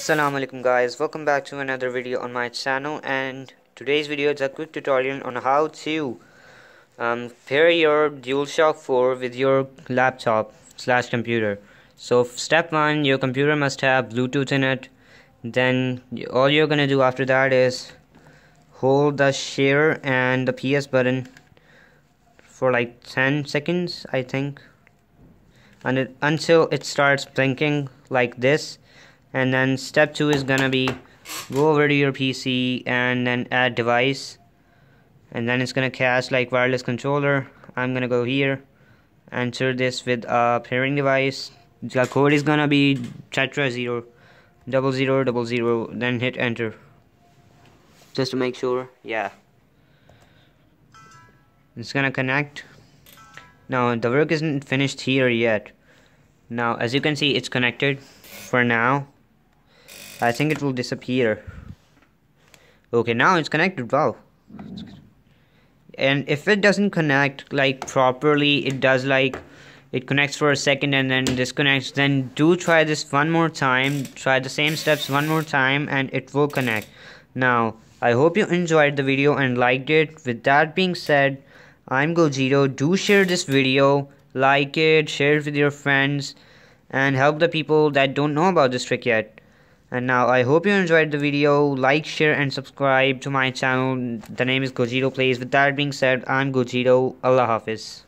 Assalamu alaikum guys, welcome back to another video on my channel, and today's video is a quick tutorial on how to pair your DualShock 4 with your laptop / computer. So step 1, your computer must have Bluetooth in it. Then all you're gonna do after that is hold the share and the PS button for like 10 seconds I think, and until it starts blinking like this. And then step 2 is gonna be go over to your PC and then add device, and then it's gonna cast like wireless controller. I'm gonna go here, enter this with a pairing device. The code is gonna be tetra 00000, then hit enter just to make sure. Yeah, it's gonna connect. Now the work isn't finished here yet. Now as you can see, it's connected for now. I think it will disappear. Okay, now it's connected. Wow. And if it doesn't connect like properly, it does like it connects for a second and then disconnects, then do try this one more time. Try the same steps one more time and it will connect. Now I hope you enjoyed the video and liked it. With that being said, I'm Gogito. Do share this video, like it, share it with your friends, and help the people that don't know about this trick yet. And now I hope you enjoyed the video. Like, share and subscribe to my channel. The name is GogetoPlays. With that being said, I'm Gogito. Allah Hafiz.